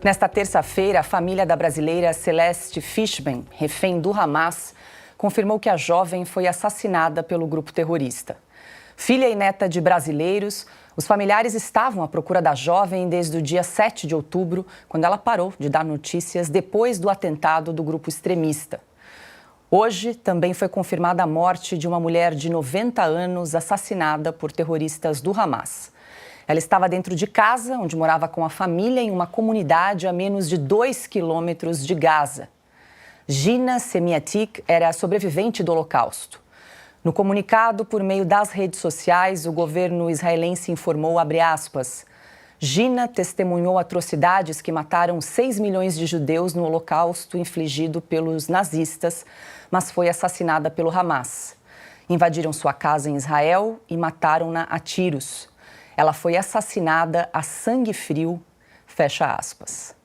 Nesta terça-feira, a família da brasileira Celeste Fishman, refém do Hamas, confirmou que a jovem foi assassinada pelo grupo terrorista. Filha e neta de brasileiros, os familiares estavam à procura da jovem desde o dia 7 de outubro, quando ela parou de dar notícias depois do atentado do grupo extremista. Hoje, também foi confirmada a morte de uma mulher de 90 anos assassinada por terroristas do Hamas. Ela estava dentro de casa, onde morava com a família, em uma comunidade a menos de 2 quilômetros de Gaza. Gina Semiatik era sobrevivente do Holocausto. No comunicado, por meio das redes sociais, o governo israelense informou, abre aspas, Gina testemunhou atrocidades que mataram 6 milhões de judeus no Holocausto infligido pelos nazistas, mas foi assassinada pelo Hamas. Invadiram sua casa em Israel e mataram-na a tiros. Ela foi assassinada a sangue frio, fecha aspas.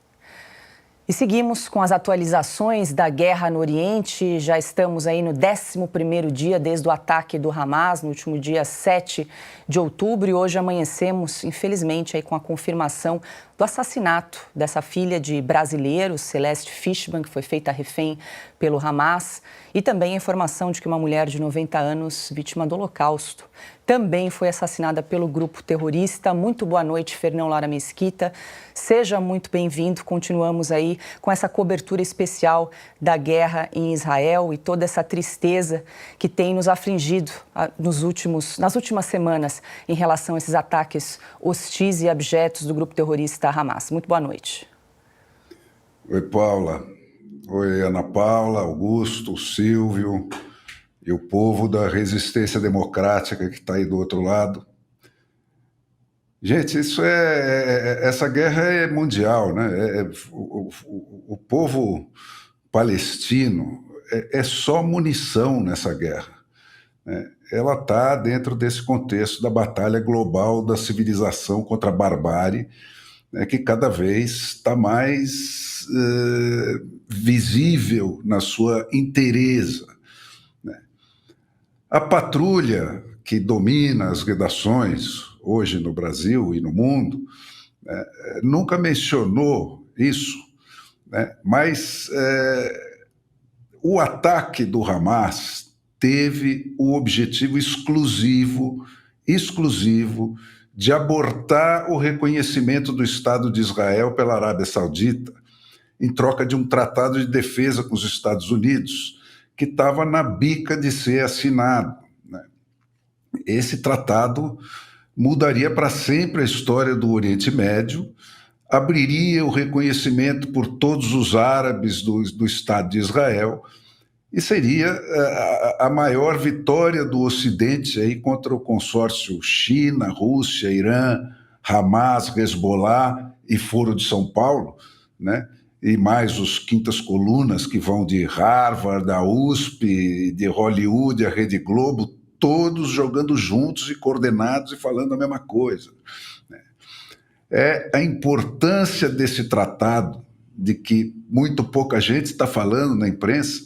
E seguimos com as atualizações da guerra no Oriente. Já estamos aí no 11º dia desde o ataque do Hamas, no último dia 7 de outubro. E hoje amanhecemos, infelizmente, aí com a confirmação do assassinato dessa filha de brasileiros, Celeste Fishman, que foi feita refém pelo Hamas. E também a informação de que uma mulher de 90 anos, vítima do Holocausto, também foi assassinada pelo grupo terrorista. Muito boa noite, Fernão Lara Mesquita. Seja muito bem-vindo. Continuamos aí com essa cobertura especial da guerra em Israel e toda essa tristeza que tem nos afligido nas últimas semanas em relação a esses ataques hostis e abjetos do grupo terrorista Hamas. Muito boa noite. Oi, Paula. Oi, Ana Paula, Augusto, Silvio e o povo da resistência democrática que está aí do outro lado. Gente, essa guerra é mundial, né? O povo palestino é só munição nessa guerra, né? Ela está dentro desse contexto da batalha global da civilização contra a barbárie, né, que cada vez está mais visível na sua inteireza. A patrulha que domina as redações hoje no Brasil e no mundo nunca mencionou isso, né? Mas o ataque do Hamas teve o objetivo exclusivo de abortar o reconhecimento do Estado de Israel pela Arábia Saudita em troca de um tratado de defesa com os Estados Unidos que estava na bica de ser assinado, né? Esse tratado mudaria para sempre a história do Oriente Médio, abriria o reconhecimento por todos os árabes do Estado de Israel e seria a maior vitória do Ocidente aí contra o consórcio China, Rússia, Irã, Hamas, Hezbollah e Foro de São Paulo, né? E mais os quintas colunas que vão de Harvard, da USP, de Hollywood, a Rede Globo, todos jogando juntos e coordenados e falando a mesma coisa. É a importância desse tratado, de que muito pouca gente está falando na imprensa,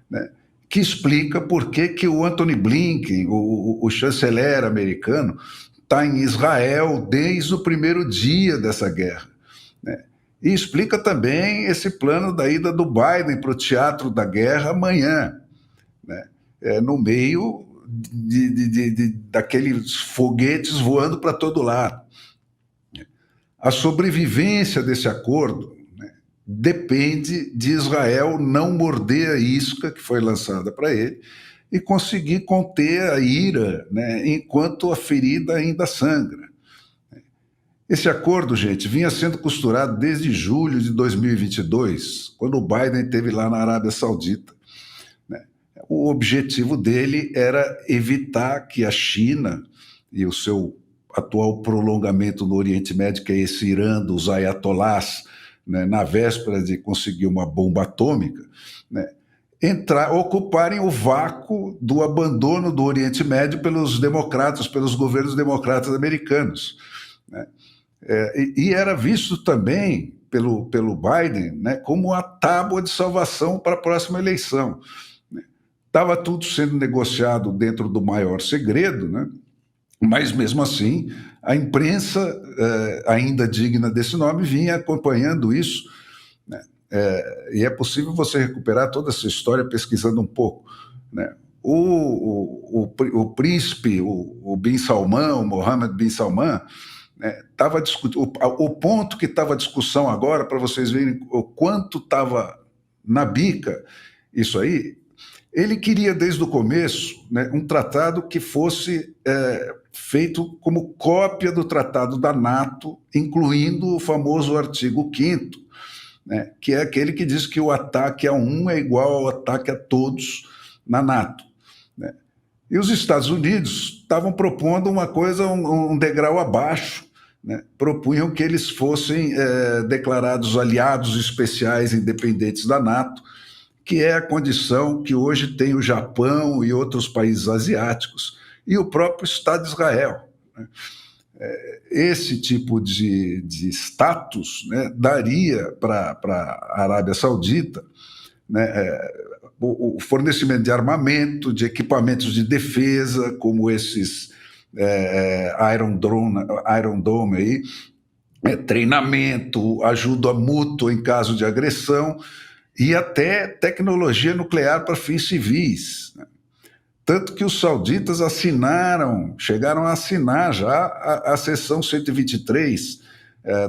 né, que explica por que o Antony Blinken, o chanceler americano, está em Israel desde o primeiro dia dessa guerra, né? E explica também esse plano da ida do Biden para o teatro da guerra amanhã, né? No meio daqueles foguetes voando para todo lado. A sobrevivência desse acordo, né, depende de Israel não morder a isca que foi lançada para ele e conseguir conter a ira, né, enquanto a ferida ainda sangra. Esse acordo, gente, vinha sendo costurado desde julho de 2022, quando o Biden esteve lá na Arábia Saudita, né? O objetivo dele era evitar que a China e o seu atual prolongamento no Oriente Médio, que é esse Irã dos ayatolás, né, na véspera de conseguir uma bomba atômica, né, ocuparem o vácuo do abandono do Oriente Médio pelos democratas, pelos governos democratas americanos, né? E era visto também pelo Biden, né, como a tábua de salvação para a próxima eleição. Estava tudo sendo negociado dentro do maior segredo, né? Mas, mesmo assim, a imprensa, ainda digna desse nome, vinha acompanhando isso, né? E é possível você recuperar toda essa história pesquisando um pouco, né? O príncipe, o Bin Salman, o Mohammed Bin Salman, né, o ponto que estava a discussão agora, para vocês verem o quanto estava na bica isso aí, ele queria desde o começo, né, um tratado que fosse feito como cópia do tratado da NATO, incluindo o famoso artigo 5º, né, que é aquele que diz que o ataque a um é igual ao ataque a todos na NATO, né? E os Estados Unidos estavam propondo uma coisa, um degrau abaixo, né? Propunham que eles fossem declarados aliados especiais independentes da NATO, que é a condição que hoje tem o Japão e outros países asiáticos, e o próprio Estado de Israel, né? Esse tipo de status, né, daria para a Arábia Saudita, né, o fornecimento de armamento, de equipamentos de defesa, como esses Iron Dome aí, treinamento, ajuda mútua em caso de agressão, e até tecnologia nuclear para fins civis, né? Tanto que os sauditas chegaram a assinar já a seção 123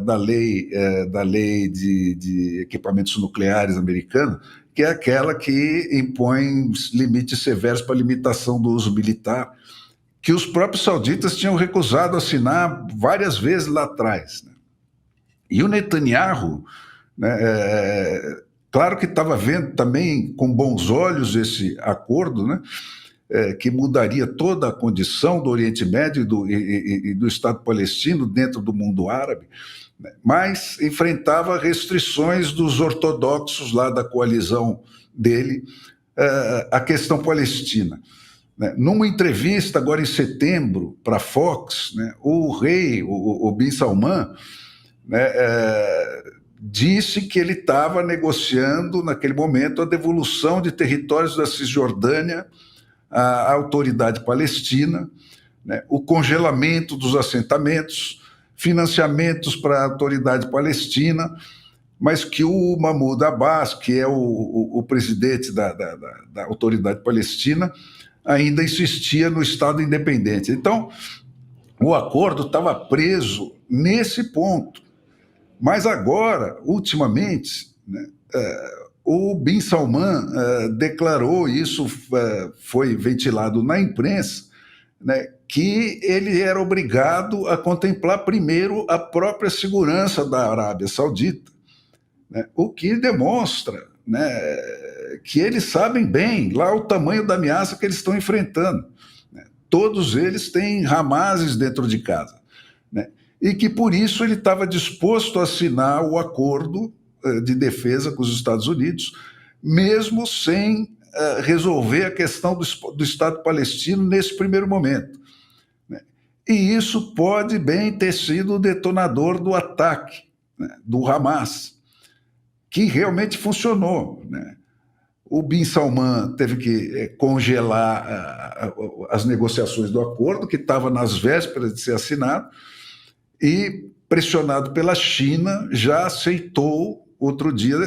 da lei de equipamentos nucleares americana, que é aquela que impõe limites severos para limitação do uso militar, que os próprios sauditas tinham recusado assinar várias vezes lá atrás, né? E o Netanyahu, né, claro que estava vendo também com bons olhos esse acordo, né, que mudaria toda a condição do Oriente Médio e do Estado palestino dentro do mundo árabe, né, mas enfrentava restrições dos ortodoxos lá da coalizão dele, a questão palestina, né. Numa entrevista agora em setembro para a Fox, né, o rei, o Bin Salman, né, disse que ele estava negociando naquele momento a devolução de territórios da Cisjordânia à autoridade palestina, né, o congelamento dos assentamentos, financiamentos para a autoridade palestina, mas que o Mahmoud Abbas, que é o presidente da autoridade palestina, ainda insistia no Estado independente. Então, o acordo estava preso nesse ponto. Mas agora, ultimamente, né, o Bin Salman declarou, isso foi ventilado na imprensa, né, que ele era obrigado a contemplar primeiro a própria segurança da Arábia Saudita, né, o que demonstra, né, que eles sabem bem lá o tamanho da ameaça que eles estão enfrentando, né? Todos eles têm Hamases dentro de casa, né? E que por isso ele estava disposto a assinar o acordo de defesa com os Estados Unidos, mesmo sem resolver a questão do Estado palestino nesse primeiro momento, né? E isso pode bem ter sido o detonador do ataque, né, do Hamas, que realmente funcionou, né? O Bin Salman teve que congelar as negociações do acordo, que estava nas vésperas de ser assinado, e, pressionado pela China, já aceitou outro dia,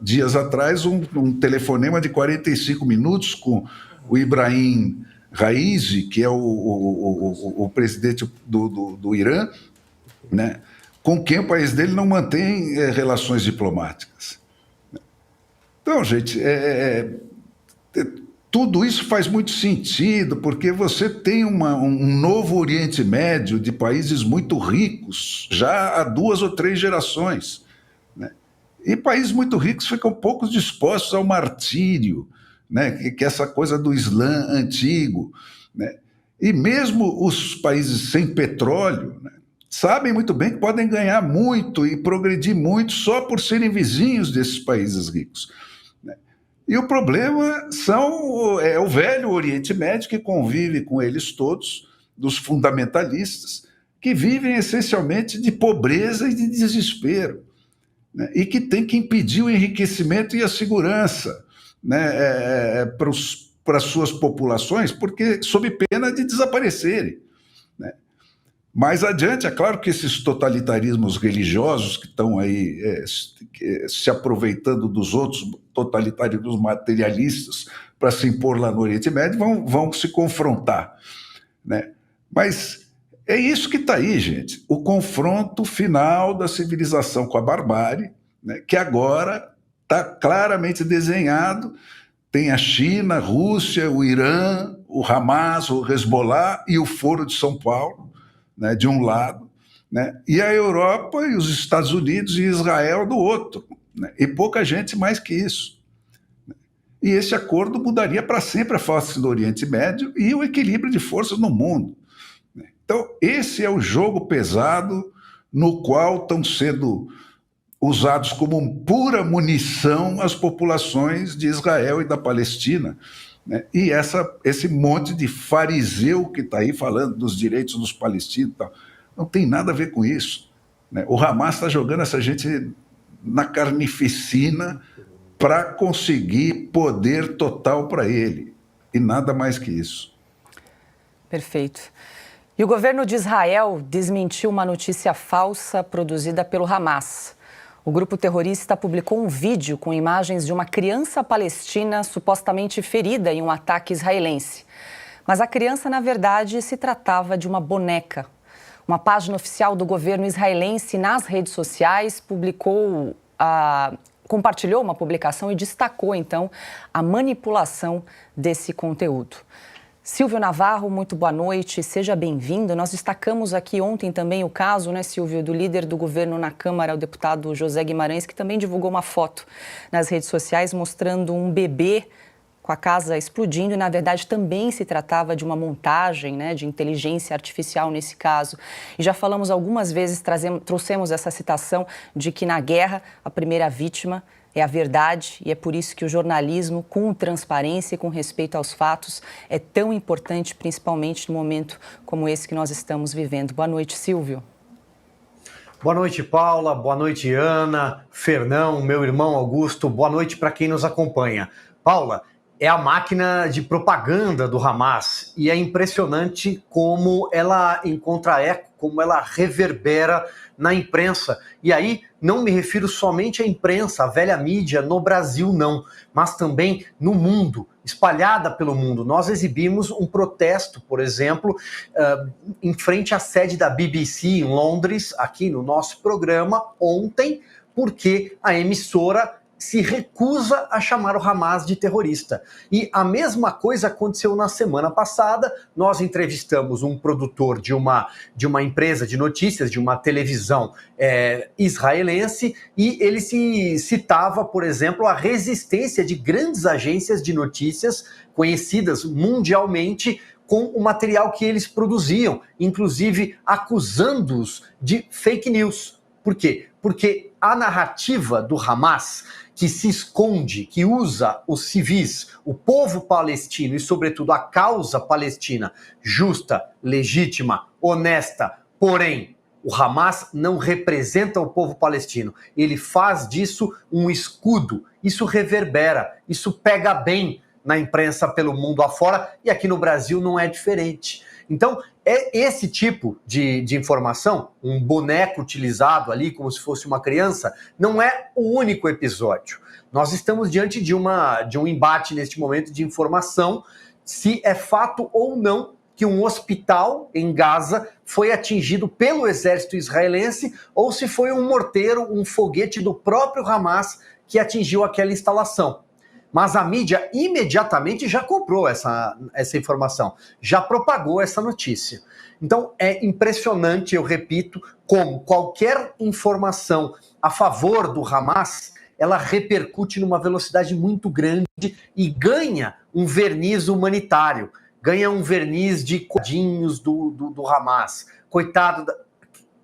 dias atrás, um telefonema de 45 minutos com o Ibrahim Raisi, que é o presidente do Irã, né, com quem o país dele não mantém relações diplomáticas. Então, gente, tudo isso faz muito sentido, porque você tem um novo Oriente Médio de países muito ricos, já há 2 ou 3 gerações, né? E países muito ricos ficam pouco dispostos ao martírio, né, que é essa coisa do Islã antigo, né? E mesmo os países sem petróleo, né, sabem muito bem que podem ganhar muito e progredir muito só por serem vizinhos desses países ricos, né? E o problema é o velho Oriente Médio, que convive com eles todos, dos fundamentalistas, que vivem essencialmente de pobreza e de desespero, né? E que tem que impedir o enriquecimento e a segurança, né, para os para suas populações, porque sob pena de desaparecerem, né? Mais adiante, é claro que esses totalitarismos religiosos que estão aí se aproveitando dos outros totalitarismos materialistas para se impor lá no Oriente Médio vão se confrontar, né? Mas é isso que está aí, gente, o confronto final da civilização com a barbárie, né, que agora está claramente desenhado. Tem a China, a Rússia, o Irã, o Hamas, o Hezbollah e o Foro de São Paulo, né, de um lado, né, e a Europa e os Estados Unidos e Israel do outro, né, e pouca gente mais que isso. E esse acordo mudaria para sempre a face do Oriente Médio e o equilíbrio de forças no mundo. Então, esse é o jogo pesado no qual estão sendo usados como pura munição as populações de Israel e da Palestina, né? E esse monte de fariseu que está aí falando dos direitos dos palestinos, não tem nada a ver com isso, né? O Hamas está jogando essa gente na carnificina para conseguir poder total para ele, e nada mais que isso. Perfeito. E o governo de Israel desmentiu uma notícia falsa produzida pelo Hamas. O grupo terrorista publicou um vídeo com imagens de uma criança palestina supostamente ferida em um ataque israelense. Mas a criança, na verdade, se tratava de uma boneca. Uma página oficial do governo israelense nas redes sociais compartilhou uma publicação e destacou, então, a manipulação desse conteúdo. Silvio Navarro, muito boa noite, seja bem-vindo. Nós destacamos aqui ontem também o caso, né, Silvio, do líder do governo na Câmara, o deputado José Guimarães, que também divulgou uma foto nas redes sociais mostrando um bebê com a casa explodindo e, na verdade, também se tratava de uma montagem, né, de inteligência artificial nesse caso. E já falamos algumas vezes, trouxemos essa citação de que na guerra a primeira vítima é a verdade, e é por isso que o jornalismo, com transparência e com respeito aos fatos, é tão importante, principalmente num momento como esse que nós estamos vivendo. Boa noite, Silvio. Boa noite, Paula. Boa noite, Ana, Fernão, meu irmão Augusto. Boa noite para quem nos acompanha. Paula, é a máquina de propaganda do Hamas e é impressionante como ela encontra eco, como ela reverbera na imprensa. E aí não me refiro somente à imprensa, à velha mídia no Brasil não, mas também no mundo, espalhada pelo mundo. Nós exibimos um protesto, por exemplo, em frente à sede da BBC em Londres, aqui no nosso programa, ontem, porque a emissora se recusa a chamar o Hamas de terrorista. E a mesma coisa aconteceu na semana passada. Nós entrevistamos um produtor de uma empresa de notícias, de uma televisão israelense, e ele se citava, por exemplo, a resistência de grandes agências de notícias conhecidas mundialmente com o material que eles produziam, inclusive acusando-os de fake news. Por quê? Porque a narrativa do Hamas, que se esconde, que usa os civis, o povo palestino e, sobretudo, a causa palestina justa, legítima, honesta, porém, o Hamas não representa o povo palestino. Ele faz disso um escudo. Isso reverbera, isso pega bem na imprensa pelo mundo afora, e aqui no Brasil não é diferente. Então, é esse tipo de informação, um boneco utilizado ali como se fosse uma criança, não é o único episódio. Nós estamos diante de um embate neste momento de informação, se é fato ou não que um hospital em Gaza foi atingido pelo exército israelense ou se foi um morteiro, um foguete do próprio Hamas que atingiu aquela instalação. Mas a mídia imediatamente já comprou essa informação, já propagou essa notícia. Então é impressionante, eu repito, como qualquer informação a favor do Hamas, ela repercute numa velocidade muito grande e ganha um verniz humanitário, ganha um verniz de coitadinhos do Hamas. Coitado da...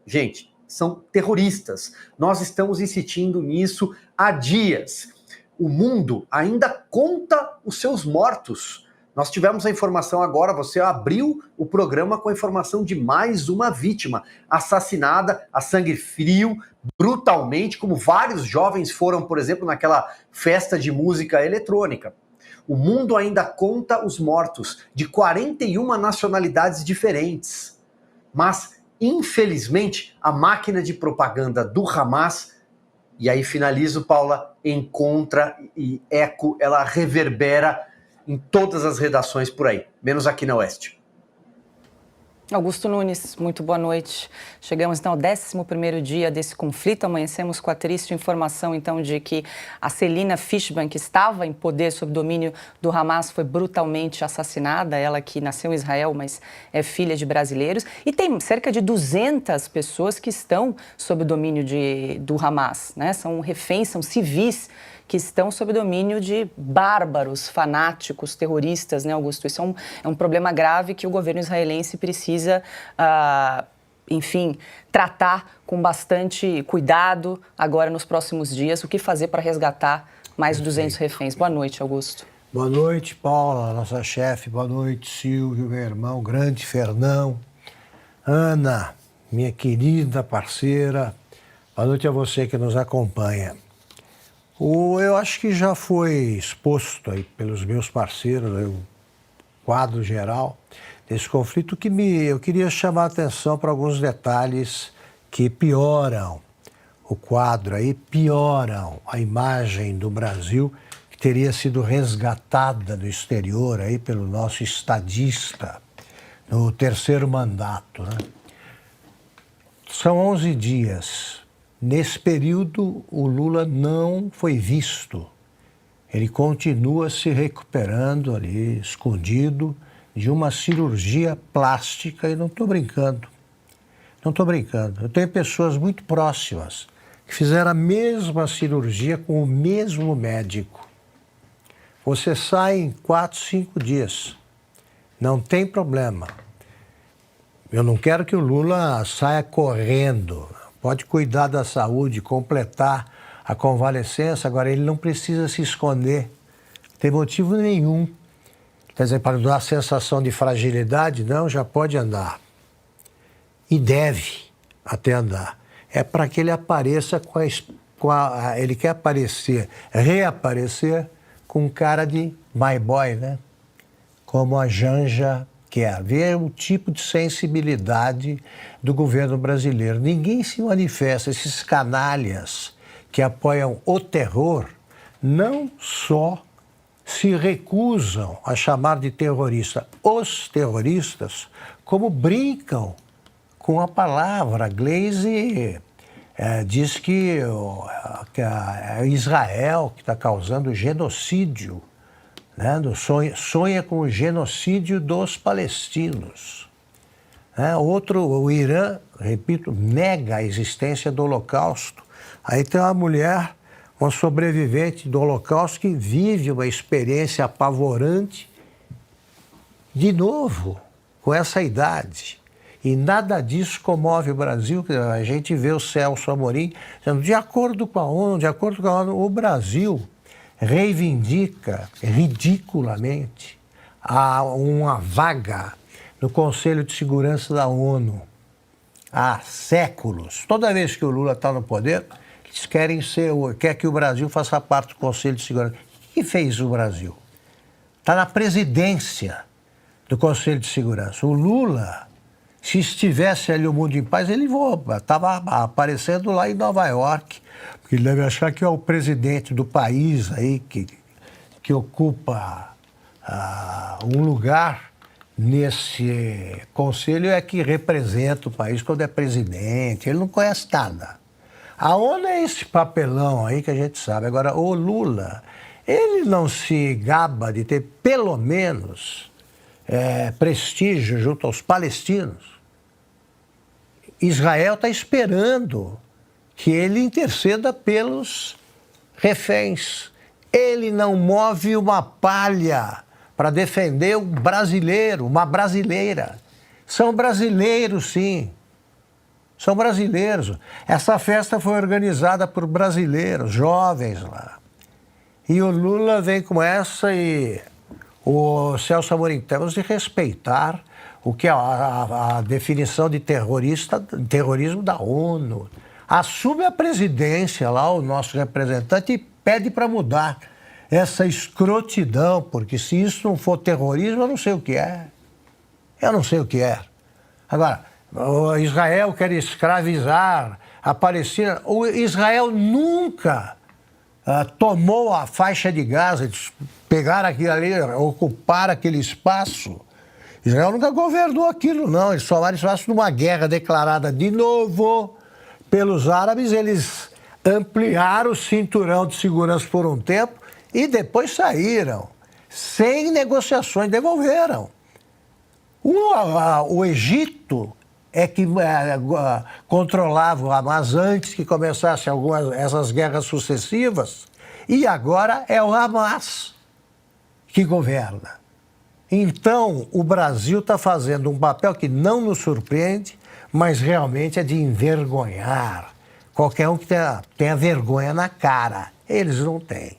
Gente, são terroristas. Nós estamos insistindo nisso há dias. O mundo ainda conta os seus mortos. Nós tivemos a informação agora, você abriu o programa com a informação de mais uma vítima assassinada a sangue frio, brutalmente, como vários jovens foram, por exemplo, naquela festa de música eletrônica. o mundo ainda conta os mortos de 41 nacionalidades diferentes. Mas, infelizmente, a máquina de propaganda do Hamas, e aí finalizo, Paula, encontra e eco, ela reverbera em todas as redações por aí, menos aqui na Oeste. Augusto Nunes, muito boa noite. Chegamos então ao 11º dia desse conflito. Amanhecemos com a triste informação então de que a Celina Fishman, que estava em poder sob domínio do Hamas, foi brutalmente assassinada. Ela que nasceu em Israel, mas é filha de brasileiros. E tem cerca de 200 pessoas que estão sob o domínio do Hamas, né? São reféns, são civis que estão sob domínio de bárbaros, fanáticos, terroristas, né, Augusto? Isso é um problema grave que o governo israelense precisa, enfim, tratar com bastante cuidado agora nos próximos dias. O que fazer para resgatar mais de 200 reféns? Boa noite, Augusto. Boa noite, Paula, nossa chefe. Boa noite, Silvio, meu irmão, grande Fernão. Ana, minha querida parceira. Boa noite a você que nos acompanha. Eu acho que já foi exposto aí pelos meus parceiros o quadro geral desse conflito, eu queria chamar a atenção para alguns detalhes que pioram o quadro aí, pioram a imagem do Brasil, que teria sido resgatada do exterior aí pelo nosso estadista no 3º mandato, né? São 11 dias. Nesse período, o Lula não foi visto. Ele continua se recuperando ali, escondido, de uma cirurgia plástica, e não estou brincando. Não estou brincando. Eu tenho pessoas muito próximas que fizeram a mesma cirurgia com o mesmo médico. Você sai em 4, 5 dias. Não tem problema. Eu não quero que o Lula saia correndo. Pode cuidar da saúde, completar a convalescença. Agora, ele não precisa se esconder. Não tem motivo nenhum. Quer dizer, para dar a sensação de fragilidade, não, já pode andar. E deve até andar. É para que ele apareça ele quer reaparecer com cara de my boy, né? Como a Janja quer. Ver o tipo de sensibilidade do governo brasileiro. Ninguém se manifesta. Esses canalhas que apoiam o terror não só se recusam a chamar de terrorista os terroristas, como brincam com a palavra. A Glaze diz que é Israel que está causando genocídio, né? Sonha com o genocídio dos palestinos. O Irã, repito, nega a existência do Holocausto. Aí tem uma mulher, uma sobrevivente do Holocausto, que vive uma experiência apavorante, de novo, com essa idade. E nada disso comove o Brasil. A gente vê o Celso Amorim dizendo, de acordo com a ONU, o Brasil reivindica ridiculamente uma vaga no Conselho de Segurança da ONU há séculos. Toda vez que o Lula está no poder, eles quer que o Brasil faça parte do Conselho de Segurança. O que fez o Brasil? Está na presidência do Conselho de Segurança. O Lula, se estivesse ali o mundo em paz, ele estava aparecendo lá em Nova York, porque ele deve achar que é o presidente do país aí que ocupa um lugar nesse conselho, é que representa o país quando é presidente. Ele não conhece nada. A ONU é esse papelão aí que a gente sabe. Agora, o Lula, ele não se gaba de ter pelo menos prestígio junto aos palestinos. Israel está esperando que ele interceda pelos reféns. Ele não move uma palha para defender um brasileiro, uma brasileira. São brasileiros, sim. São brasileiros. Essa festa foi organizada por brasileiros, jovens lá. E o Lula vem com essa e o Celso Amorim, temos de respeitar o que é a definição de terrorismo da ONU. Assume a presidência lá, o nosso representante, e pede para mudar. essa escrotidão, porque se isso não for terrorismo, eu não sei o que é. Eu não sei o que é. Agora, o Israel quer escravizar a Palestina. O Israel nunca tomou a faixa de Gaza, eles pegaram aquilo ali, ocuparam aquele espaço. Israel nunca governou aquilo, não. Eles tomaram espaço numa guerra declarada de novo pelos árabes. Eles ampliaram o cinturão de segurança por um tempo e depois saíram. Sem negociações, devolveram. O Egito é que controlava o Hamas antes que começassem essas guerras sucessivas, e agora é o Hamas que governa. Então, o Brasil está fazendo um papel que não nos surpreende, mas realmente é de envergonhar. Qualquer um que tenha vergonha na cara, eles não têm.